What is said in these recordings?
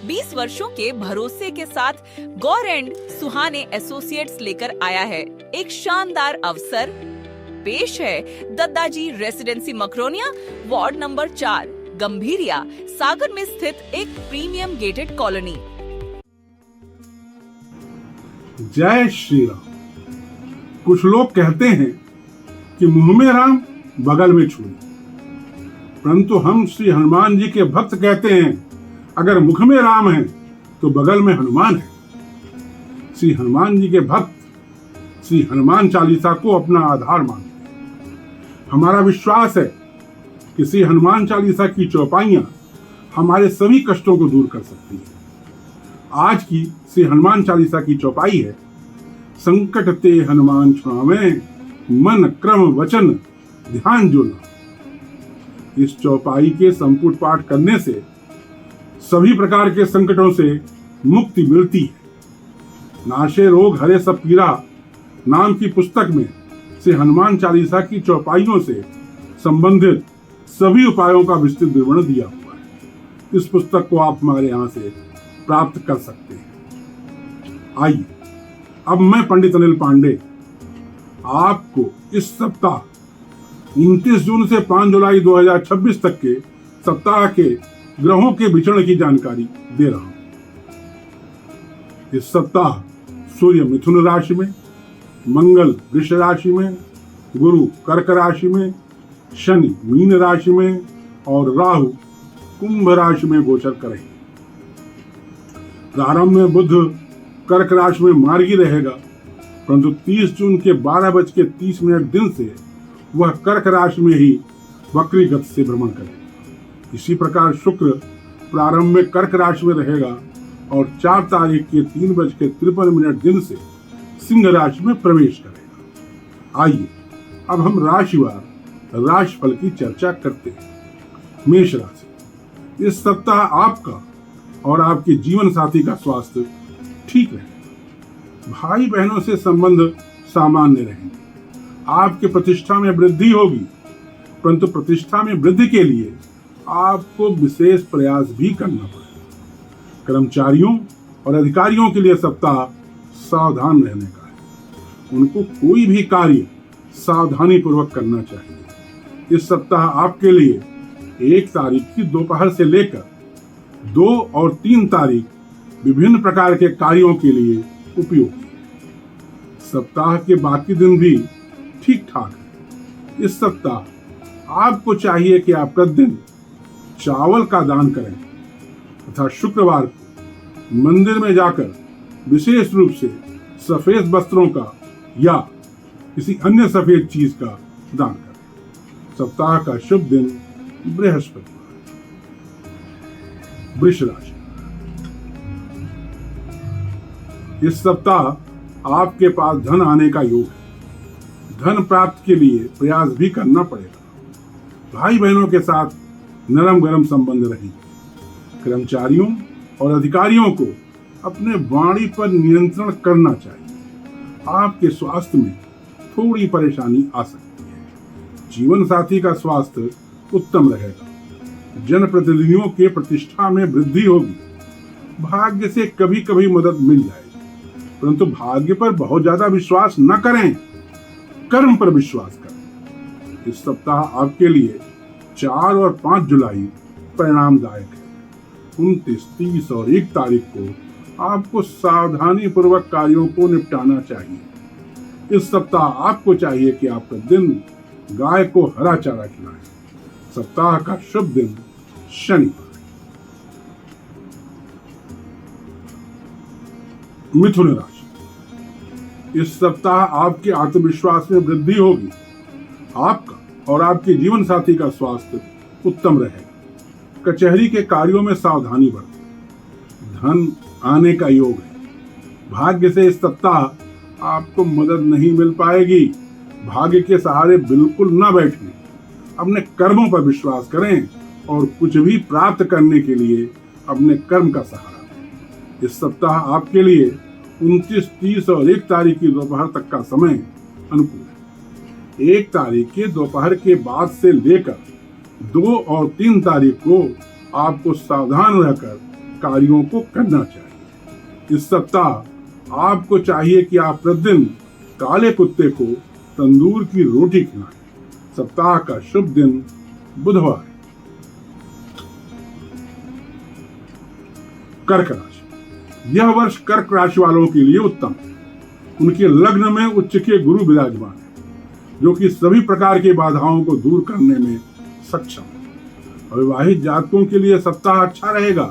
20 वर्षों के भरोसे के साथ गौर एंड सुहाने एसोसिएट्स लेकर आया है एक शानदार अवसर। पेश है Daddaji residency Makronia, ward number 4, गंभीरिया, सागर में स्थित एक प्रीमियम गेटेड कॉलोनी। जय श्री राम। कुछ लोग कहते हैं कि मुंह में राम बगल में छुरी, परंतु हम श्री हनुमान जी के भक्त कहते हैं अगर मुख में राम है तो बगल में हनुमान है। श्री हनुमान जी के भक्त श्री हनुमान चालीसा को अपना आधार मानते हैं। हमारा विश्वास है कि श्री हनुमान चालीसा की चौपाइयां हमारे सभी कष्टों को दूर कर सकती है। आज की श्री हनुमान चालीसा की चौपाई है, संकट ते हनुमान छुड़ावे, मन क्रम वचन ध्यान जो लावे। इस चौपाई के संपुट पाठ करने से सभी प्रकार के संकटों से मुक्ति मिलती है। नाशे रोग हरे सब पीरा नाम की पुस्तक में श्री हनुमान चालीसा की चौपाइयों से संबंधित सभी उपायों का विस्तृत विवरण दिया हुआ है। इस पुस्तक को आप हमारे यहाँ से प्राप्त कर सकते हैं। आइए अब मैं पंडित अनिल पांडे आपको इस सप्ताह 29 जून से 5 जुलाई 2026 तक के सप्ताह के ग्रहों के विचरण की जानकारी दे रहा हूं। इस सप्ताह सूर्य मिथुन राशि में, मंगल वृष राशि में, गुरु कर्क राशि में, शनि मीन राशि में और राहु कुंभ राशि में गोचर करेंगे। प्रारंभ में बुध कर्क राशि में मार्गी रहेगा, परंतु 30 जून के 12:30 दिन से वह कर्क राशि में ही वक्री गति से भ्रमण करेगा। इसी प्रकार शुक्र प्रारंभ में कर्क राशि में रहेगा और 4 तारीख के 3:53 दिन से सिंह राशि में प्रवेश करेगा। आइए अब हम राशिवार राशिफल की चर्चा करते हैं। मेष राशि, इस सप्ताह आपका और आपके जीवन साथी का स्वास्थ्य ठीक रहेगा। भाई बहनों से संबंध सामान्य रहेंगे। आपके प्रतिष्ठा में वृद्धि होगी, परंतु प्रतिष्ठा में वृद्धि के लिए आपको विशेष प्रयास भी करना पड़ेगा। कर्मचारियों और अधिकारियों के लिए सप्ताह सावधान रहने का है। उनको कोई भी कार्य सावधानी पूर्वक करना चाहिए। इस सप्ताह आपके लिए 1 तारीख की दोपहर से लेकर 2 और 3 तारीख विभिन्न प्रकार के कार्यों के लिए उपयोगी है। सप्ताह के बाकी दिन भी ठीक ठाक है। इस सप्ताह आपको चाहिए कि आप प्रतिदिन चावल का दान करें तथा शुक्रवार को मंदिर में जाकर विशेष रूप से सफेद वस्त्रों का या किसी अन्य सफेद चीज का दान करें। सप्ताह का शुभ दिन बृहस्पतिवार। वृष राशि, इस सप्ताह आपके पास धन आने का योग है। धन प्राप्ति के लिए प्रयास भी करना पड़ेगा। भाई बहनों के साथ नरम गरम संबंध रहेंगे। कर्मचारियों और अधिकारियों को अपने वाणी पर नियंत्रण करना चाहिए। आपके स्वास्थ्य में थोड़ी परेशानी आ सकती है। जीवन साथी का स्वास्थ्य उत्तम रहेगा। जनप्रतिनिधियों के प्रतिष्ठा में वृद्धि होगी। भाग्य से कभी कभी मदद मिल जाएगी, परंतु भाग्य पर बहुत ज्यादा विश्वास न करें, कर्म पर विश्वास करें। इस सप्ताह आपके लिए 4 और 5 जुलाई परिणामदायक है। 29, 30 और 1 तारीख को आपको सावधानी पूर्वक कार्यों को निपटाना चाहिए। इस सप्ताह आपको चाहिए कि आप प्रतिदिन गाय को हरा चारा खिलाएं। सप्ताह का शुभ दिन शनिवार। मिथुन राशि, इस सप्ताह आपके आत्मविश्वास में वृद्धि होगी। आपका और आपके जीवन साथी का स्वास्थ्य उत्तम रहेगा। कचहरी के कार्यों में सावधानी बरतें। धन आने का योग है। भाग्य से इस सप्ताह आपको मदद नहीं मिल पाएगी। भाग्य के सहारे बिल्कुल न बैठें। अपने कर्मों पर विश्वास करें और कुछ भी प्राप्त करने के लिए अपने कर्म का सहारा लें। इस सप्ताह आपके लिए 29, 30 और 1 तारीख की दोपहर तक का समय अनुकूल है। 1 तारीख के दोपहर के बाद से लेकर 2 और 3 तारीख को आपको सावधान रहकर कार्यों को करना चाहिए। इस सप्ताह आपको चाहिए कि आप प्रतिदिन काले कुत्ते को तंदूर की रोटी खिलाएं। सप्ताह का शुभ दिन बुधवार। कर्क राशि। यह वर्ष कर्क राशि वालों के लिए उत्तम है। उनके लग्न में उच्च के गुरु विराजमान है, जो कि सभी प्रकार की बाधाओं को दूर करने में सक्षम है। अविवाहित जातकों के लिए सप्ताह अच्छा रहेगा।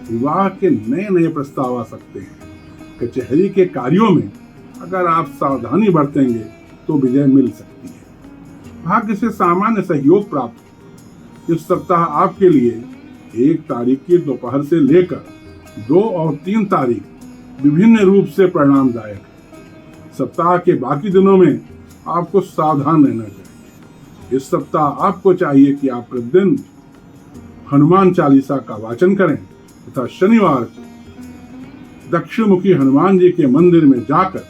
विवाह के नए नए प्रस्ताव आ सकते हैं। कचहरी के कार्यों में अगर आप सावधानी बरतेंगे तो विजय मिल सकती है। भाग्य से सामान्य सहयोग प्राप्त हो। इस सप्ताह आपके लिए 1 तारीख की दोपहर से लेकर 2 और 3 तारीख विभिन्न रूप से परिणामदायक है। सप्ताह के बाकी दिनों में आपको सावधान रहना चाहिए। इस सप्ताह आपको चाहिए कि आप प्रतिदिन हनुमान चालीसा का वाचन करें तथा शनिवार को दक्षिणमुखी हनुमान जी के मंदिर में जाकर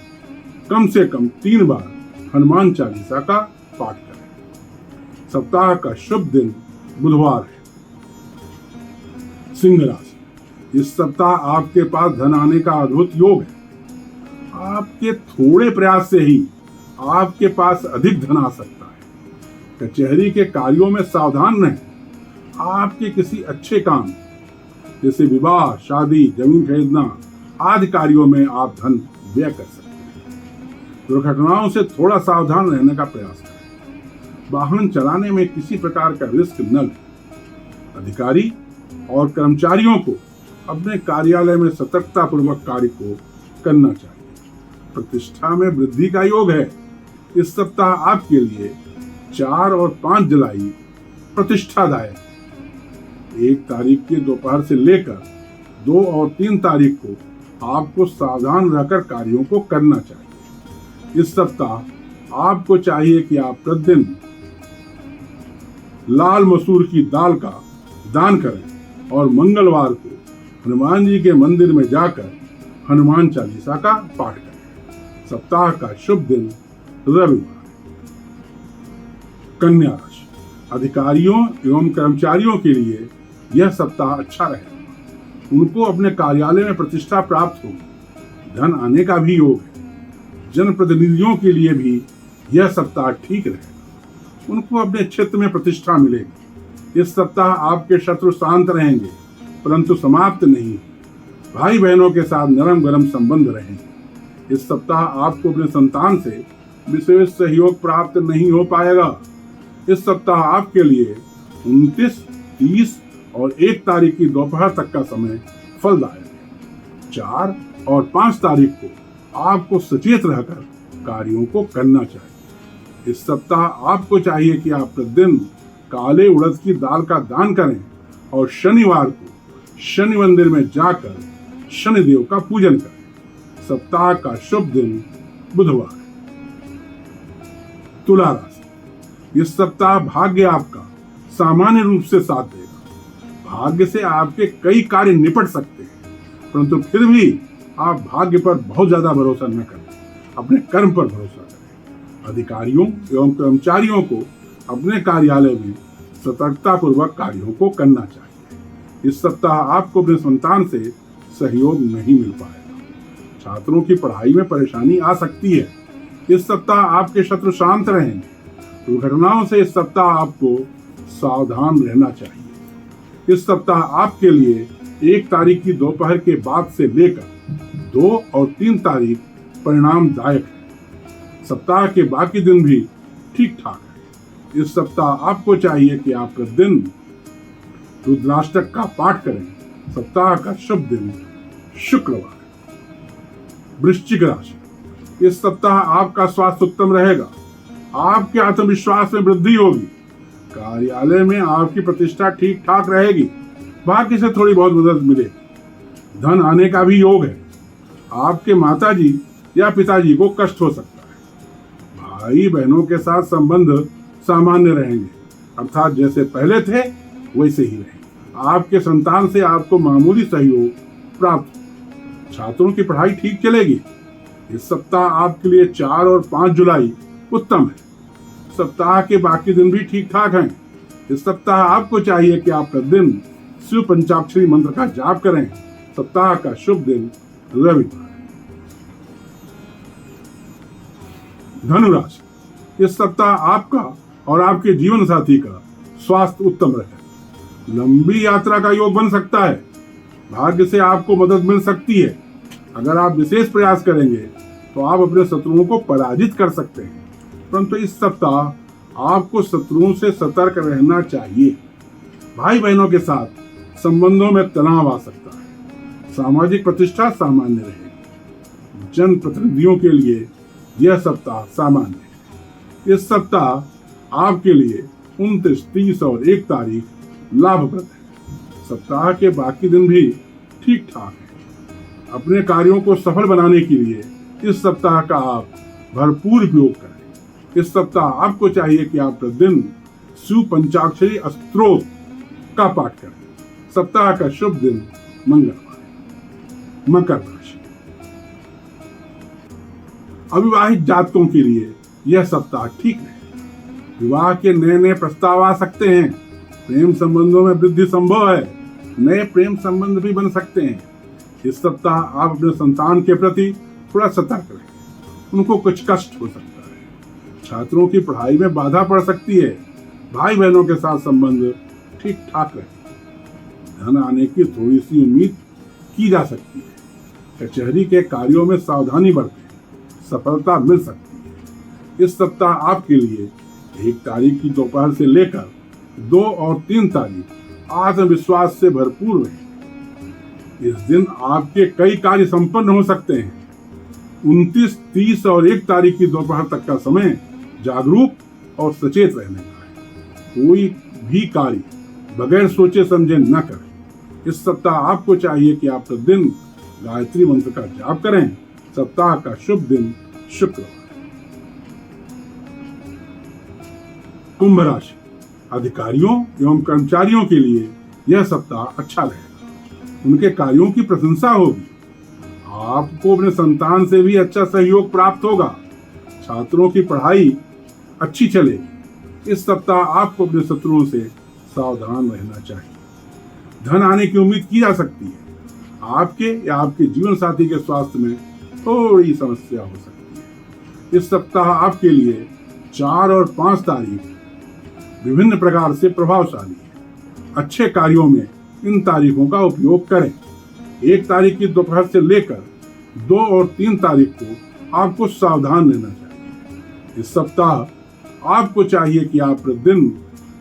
कम से कम 3 बार हनुमान चालीसा का पाठ करें। सप्ताह का शुभ दिन बुधवार है। सिंह राशि। इस सप्ताह आपके पास धन आने का अद्भुत योग है। आपके थोड़े प्रयास से ही आपके पास अधिक धन आ सकता है। कचहरी के कार्यों में सावधान रहें। आपके किसी अच्छे काम जैसे विवाह, शादी, जमीन खरीदना आदि कार्यों में आप धन व्यय कर सकते हैं। दुर्घटनाओं से थोड़ा सावधान रहने का प्रयास करें। वाहन चलाने में किसी प्रकार का रिस्क न लें। अधिकारी और कर्मचारियों को अपने कार्यालय में सतर्कता पूर्वक कार्य को करना चाहिए। प्रतिष्ठा में वृद्धि का योग है। इस सप्ताह आपके लिए 4 और 5 जुलाई प्रतिष्ठादायक है। 1 तारीख की दोपहर से लेकर 2 और 3 तारीख को आपको सावधान रहकर कार्यों को करना चाहिए। इस सप्ताह आपको चाहिए कि आप प्रतिदिन लाल मसूर की दाल का दान करें और मंगलवार को हनुमान जी के मंदिर में जाकर हनुमान चालीसा का पाठ करें। सप्ताह का शुभ दिन रविवार। कन्या राशि। अधिकारियों एवं कर्मचारियों के लिए यह सप्ताह अच्छा रहेगा। उनको अपने कार्यालय में प्रतिष्ठा प्राप्त होगी। धन आने का भी योग है। जनप्रतिनिधियों के लिए भी यह सप्ताह ठीक रहेगा। उनको अपने क्षेत्र में प्रतिष्ठा मिलेगी। इस सप्ताह आपके शत्रु शांत रहेंगे, परंतु समाप्त नहीं। भाई बहनों के साथ नरम गरम संबंध रहेंगे। इस सप्ताह आपको अपने संतान से विशेष सहयोग प्राप्त नहीं हो पाएगा। इस सप्ताह आपके लिए 29, 30 और 1 तारीख की दोपहर तक का समय फलदायक है। 4 और 5 तारीख को आपको सचेत रहकर कार्यों को करना चाहिए। इस सप्ताह आपको चाहिए कि आप प्रतिदिन काले उड़द की दाल का दान करें और शनिवार को शनि मंदिर में जाकर शनिदेव का पूजन करें। सप्ताह का शुभ दिन बुधवार। तुला राशि। इस सप्ताह भाग्य आपका सामान्य रूप से साथ देगा। भाग्य से आपके कई कार्य निपट सकते हैं, परंतु फिर भी आप भाग्य पर बहुत ज्यादा भरोसा न करें। अपने कर्म पर भरोसा करें। अधिकारियों एवं कर्मचारियों को अपने कार्यालय में सतर्कता पूर्वक कार्यों को करना चाहिए। इस सप्ताह आपको अपने संतान से सहयोग नहीं मिल पाएगा। छात्रों की पढ़ाई में परेशानी आ सकती है। इस सप्ताह आपके शत्रु शांत रहेंगे। दुर्घटनाओं से इस सप्ताह आपको सावधान रहना चाहिए। इस सप्ताह आपके लिए 1 तारीख की दोपहर के बाद से लेकर 2 और 3 तारीख परिणामदायक है। सप्ताह के बाकी दिन भी ठीक ठाक है। इस सप्ताह आपको चाहिए कि आप प्रतिदिन रुद्राष्टक का पाठ करें। सप्ताह का शुभ दिन शुक्रवार। वृश्चिक राशि। इस सप्ताह आपका स्वास्थ्य उत्तम रहेगा। आपके आत्मविश्वास में वृद्धि होगी। कार्यालय में आपकी प्रतिष्ठा ठीक ठाक रहेगी। भाग्य से थोड़ी बहुत मदद मिलेगी। धन आने का भी योग है। आपके माताजी या पिताजी को कष्ट हो सकता है। भाई बहनों के साथ संबंध सामान्य रहेंगे, अर्थात जैसे पहले थे वैसे ही रहेंगे। आपके संतान से आपको मामूली सहयोग प्राप्त। छात्रों की पढ़ाई ठीक चलेगी। इस सप्ताह आपके लिए 4 और 5 जुलाई उत्तम है। सप्ताह के बाकी दिन भी ठीक ठाक हैं। इस सप्ताह आपको चाहिए कि आप प्रतिदिन शिव पंचाक्षरी मंत्र का जाप करें। सप्ताह का शुभ दिन रविवार। धनु राशि, इस सप्ताह आपका और आपके जीवन साथी का स्वास्थ्य उत्तम रहे। लंबी यात्रा का योग बन सकता है। भाग्य से आपको मदद मिल सकती है। अगर आप विशेष प्रयास करेंगे तो आप अपने शत्रुओं को पराजित कर सकते हैं, परंतु इस सप्ताह आपको शत्रुओं से सतर्क रहना चाहिए। भाई बहनों के साथ संबंधों में तनाव आ सकता है। सामाजिक प्रतिष्ठा सामान्य रहेगी। जनप्रतिनिधियों के लिए यह सप्ताह सामान्य है। इस सप्ताह आपके लिए 29, 30 और 1 तारीख लाभप्रद है। सप्ताह के बाकी दिन भी ठीक ठाक है। अपने कार्यों को सफल बनाने के लिए इस सप्ताह का आप भरपूर उपयोग करें। इस सप्ताह आपको चाहिए कि आप प्रतिदिन शिव पंचाक्षरी स्तोत्र का पाठ करें। सप्ताह का शुभ दिन मंगलवार। मकर राशि, अविवाहित जातकों के लिए यह सप्ताह ठीक है। विवाह के नए नए प्रस्ताव आ सकते हैं। प्रेम संबंधों में वृद्धि संभव है। नए प्रेम संबंध भी बन सकते हैं। इस सप्ताह आप अपने संतान के प्रति थोड़ा सतर्क रहें। उनको कुछ कष्ट हो सकता है। छात्रों की पढ़ाई में बाधा पड़ सकती है। भाई बहनों के साथ संबंध ठीक ठाक रहे। धन आने की थोड़ी सी उम्मीद की जा सकती है। कचहरी के कार्यों में सावधानी बरतें। सफलता मिल सकती है। इस सप्ताह आपके लिए 1 तारीख की दोपहर से लेकर 2 और 3 तारीख आत्मविश्वास से भरपूर रहे। इस दिन आपके कई कार्य संपन्न हो सकते हैं। 29, 30 और 1 तारीख की दोपहर तक का समय जागरूक और सचेत रहने का है। कोई भी कार्य बगैर सोचे समझे न करें। इस सप्ताह आपको चाहिए कि आप प्रतिदिन गायत्री मंत्र का जाप करें। सप्ताह का शुभ दिन शुक्रवार। कुंभ राशि, अधिकारियों एवं कर्मचारियों के लिए यह सप्ताह अच्छा रहेगा। उनके कार्यों की प्रशंसा होगी। आपको अपने संतान से भी अच्छा सहयोग प्राप्त होगा। छात्रों की पढ़ाई अच्छी चलेगी। इस सप्ताह आपको अपने शत्रुओं से सावधान रहना चाहिए। धन आने की उम्मीद की जा सकती है। आपके या आपके जीवन साथी के स्वास्थ्य में थोड़ी समस्या हो सकती है। इस सप्ताह आपके लिए 4 और 5 तारीख विभिन्न प्रकार से प्रभावशाली है। अच्छे कार्यों में इन तारीखों का उपयोग करें। 1 तारीख की दोपहर से लेकर 2 और 3 तारीख को आपको सावधान रहना चाहिए। इस सप्ताह आपको चाहिए कि आप प्रतिदिन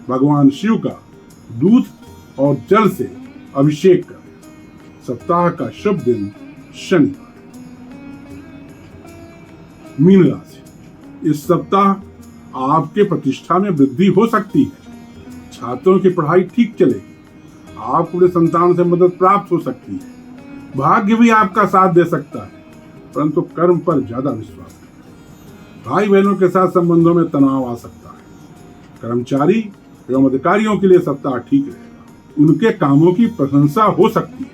भगवान शिव का दूध और जल से अभिषेक करें। सप्ताह का शुभ दिन शनिवार। मीन राशि, इस सप्ताह आपके प्रतिष्ठा में वृद्धि हो सकती है। छात्रों की पढ़ाई ठीक चलेगी। आपको अपने संतान से मदद प्राप्त हो सकती है। भाग्य भी आपका साथ दे सकता है, परंतु कर्म पर ज्यादा विश्वास करें। भाई बहनों के साथ संबंधों में तनाव आ सकता है। कर्मचारी एवं अधिकारियों के लिए सप्ताह ठीक रहेगा। उनके कामों की प्रशंसा हो सकती है।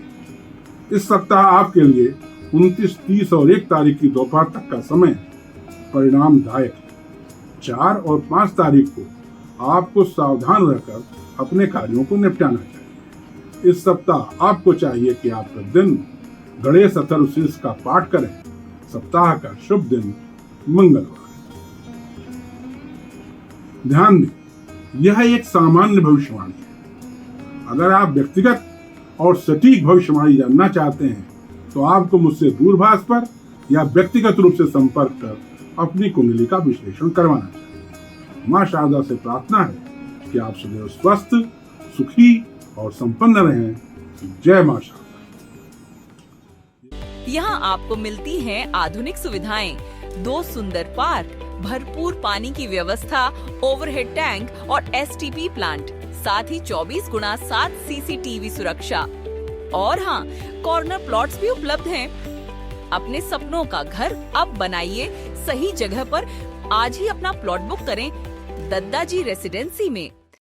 इस सप्ताह आपके लिए 29, 30 और 1 तारीख की दोपहर तक का समय परिणामदायक है। 4 और 5 तारीख को आपको सावधान रहकर अपने कार्यों को निपटाना चाहिए। इस सप्ताह आपको चाहिए कि आप प्रतिदिन गणेश अथर्वशीर्ष का पाठ करें। सप्ताह का शुभ दिन मंगलवार। ध्यान दें, यह एक सामान्य भविष्यवाणी है। अगर आप व्यक्तिगत और सटीक भविष्यवाणी जानना चाहते हैं तो आपको मुझसे दूरभाष पर या व्यक्तिगत रूप से संपर्क कर अपनी कुंडली का विश्लेषण करवाना चाहिए। मां शारदा से प्रार्थना है कि आप सदैव स्वस्थ, सुखी और संपन्न रहें। जय मां शारदा। यहाँ आपको मिलती हैं आधुनिक सुविधाएं, 2 सुंदर पार्क, भरपूर पानी की व्यवस्था, ओवरहेड टैंक और STP प्लांट, साथ ही 24x7 CCTV सुरक्षा और हाँ, कॉर्नर प्लॉट्स भी उपलब्ध हैं। अपने सपनों का घर अब बनाइए सही जगह पर। आज ही अपना प्लॉट बुक करें दद्दाजी रेसिडेंसी में।